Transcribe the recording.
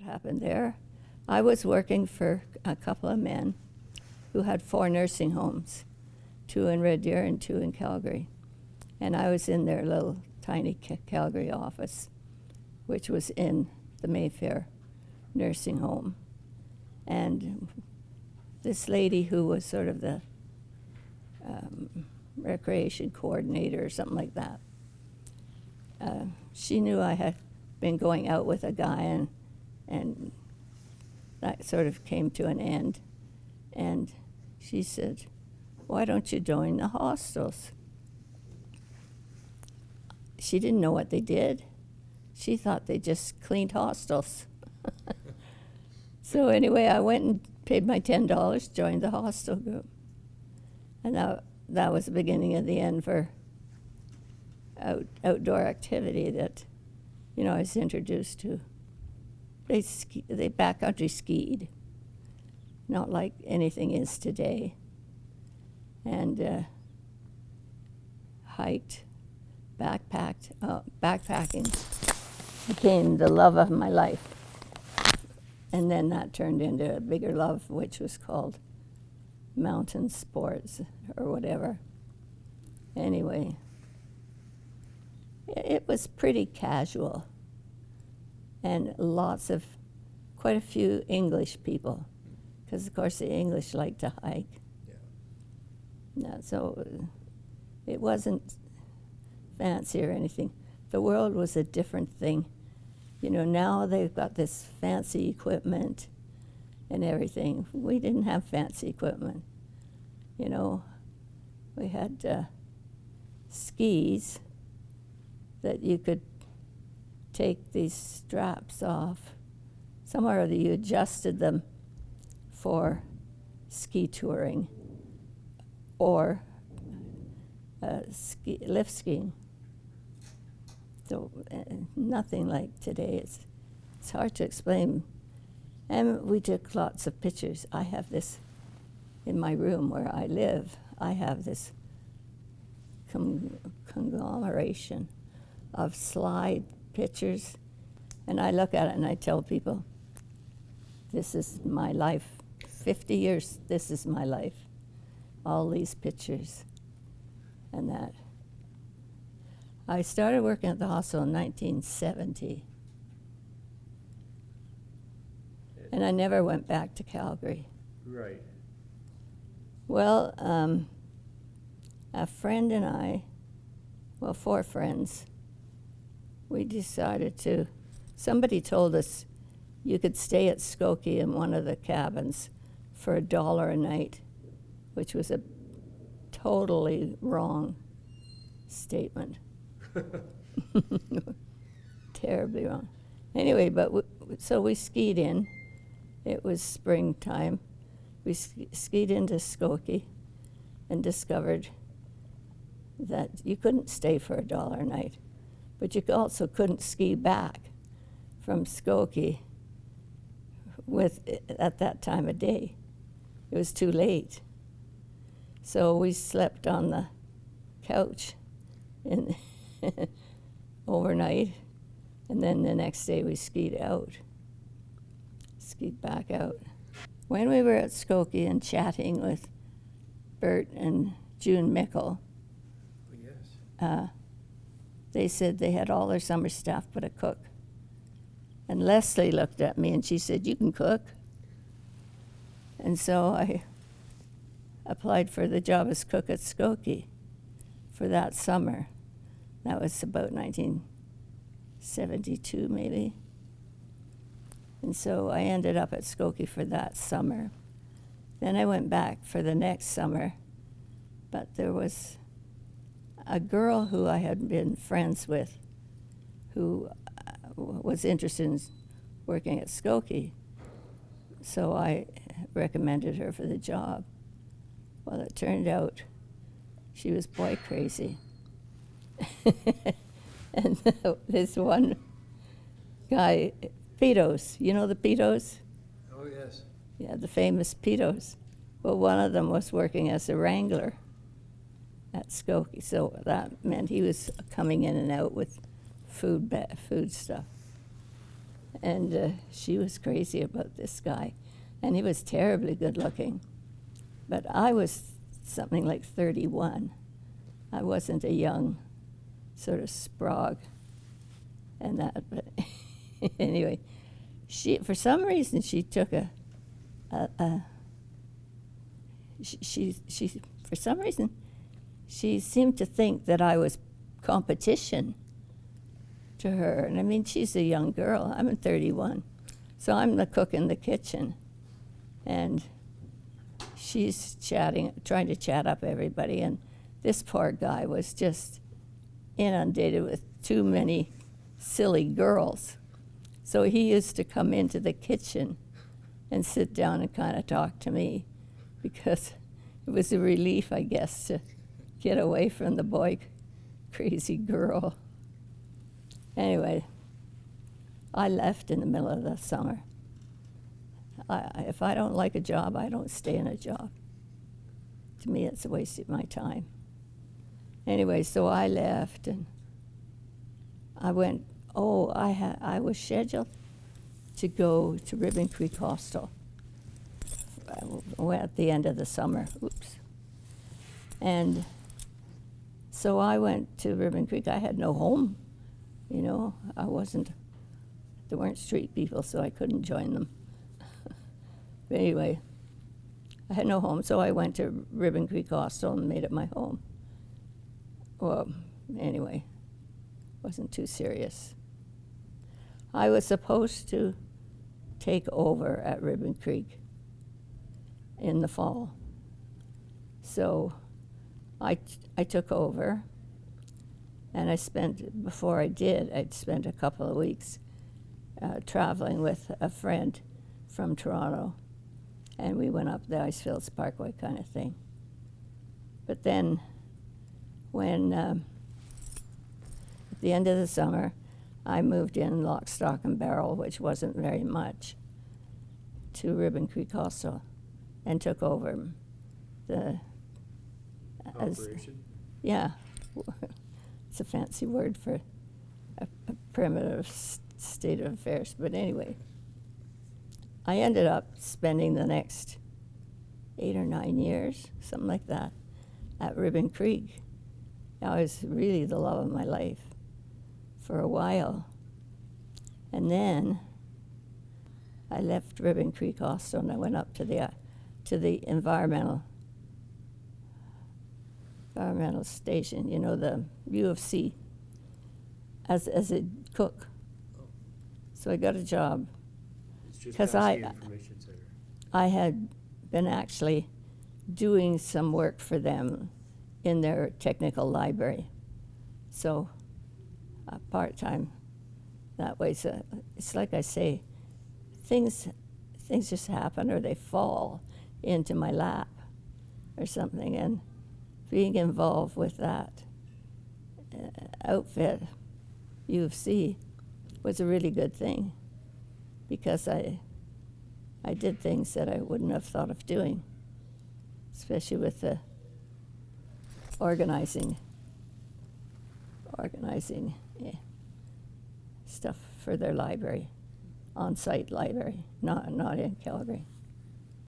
what happened there. I was working for a couple of men who had 4 nursing homes, 2 in Red Deer and 2 in Calgary. And I was in their little tiny Calgary office, which was in the Mayfair nursing home. And this lady who was sort of the recreation coordinator or something like that, she knew I had been going out with a guy, and that sort of came to an end. And she said, "Why don't you join the hostels?" She didn't know what they did. She thought they just cleaned hostels. So anyway, I went and paid my $10, joined the hostel group. And that was the beginning of the end for outdoor activity that, I was introduced to. They backcountry skied, not like anything is today. And hiked, backpacking became the love of my life. And then that turned into a bigger love, which was called mountain sports or whatever. Anyway, it was pretty casual. And quite a few English people, because of course the English like to hike. Yeah. So it wasn't fancy or anything. The world was a different thing. Now they've got this fancy equipment and everything. We didn't have fancy equipment. We had skis that you could take these straps off. Somewhere or other you adjusted them for ski touring or lift skiing. So nothing like today. It's hard to explain. And we took lots of pictures. I have this in my room where I live. I have this conglomeration of slide pictures. And I look at it and I tell people, this is my life. 50 years, this is my life. All these pictures and that. I started working at the hostel in 1970. And I never went back to Calgary. Right. Well, a friend and I, 4 friends, we decided somebody told us you could stay at Skokie in one of the cabins for $1 a night, which was a totally wrong statement. Terribly wrong. Anyway, so we skied in. It was springtime. We skied into Skokie and discovered that you couldn't stay for $1 a night, but you also couldn't ski back from Skokie at that time of day. It was too late. So we slept on the couch overnight, and then the next day we skied back out. When we were at Skokie and chatting with Bert and June Mickle, they said they had all their summer staff but a cook. And Leslie looked at me and she said, "You can cook." And so I applied for the job as cook at Skokie for that summer. That was about 1972 maybe. And so I ended up at Skokie for that summer. Then I went back for the next summer, but there was a girl who I had been friends with who was interested in working at Skokie. So I recommended her for the job. Well, it turned out she was boy crazy. And this one guy, pedos, you know the pedos? Oh, yes. Yeah, the famous pedos. Well, one of them was working as a wrangler at Skokie, so that meant he was coming in and out with food stuff. And she was crazy about this guy. And he was terribly good looking. But I was something like 31. I wasn't a young sort of sprog and that. But anyway, for some reason, she took for some reason, she seemed to think that I was competition to her. And I mean, she's a young girl. I'm 31. So I'm the cook in the kitchen. And she's trying to chat up everybody. And this poor guy was just inundated with too many silly girls. So he used to come into the kitchen and sit down and kind of talk to me, because it was a relief, I guess, to get away from the boy crazy girl. Anyway, I left in the middle of the summer. If I don't like a job, I don't stay in a job. To me, it's a waste of my time. Anyway, so I left, and I went, I was scheduled to go to Ribbon Creek Hostel at the end of the summer. Oops. And so I went to Ribbon Creek. I had no home, you know. There weren't street people, so I couldn't join them. But anyway, I had no home, so I went to Ribbon Creek Hostel and made it my home. Well, anyway, wasn't too serious. I was supposed to take over at Ribbon Creek in the fall. So I took over, and before I did, I'd spent a couple of weeks traveling with a friend from Toronto, and we went up the Icefields Parkway kind of thing. But then when, at the end of the summer, I moved in lock, stock, and barrel, which wasn't very much, to Ribbon Creek Hostel, and took over the operation? Yeah. It's a fancy word for a primitive state of affairs. But anyway, I ended up spending the next 8 or 9 years, something like that, at Ribbon Creek. I was really the love of my life for a while. And then I left Ribbon Creek Hostel, and I went up to the environmental station, you know, the U of C, as a cook. So I got a job. It's just Because past the information center. I had been actually doing some work for them in their technical library. So part-time that way. So it's like I say, things just happen, or they fall into my lap or something. And being involved with that outfit, U of C, was a really good thing, because I did things that I wouldn't have thought of doing, especially with the organizing stuff for their library, on-site library, not in Calgary.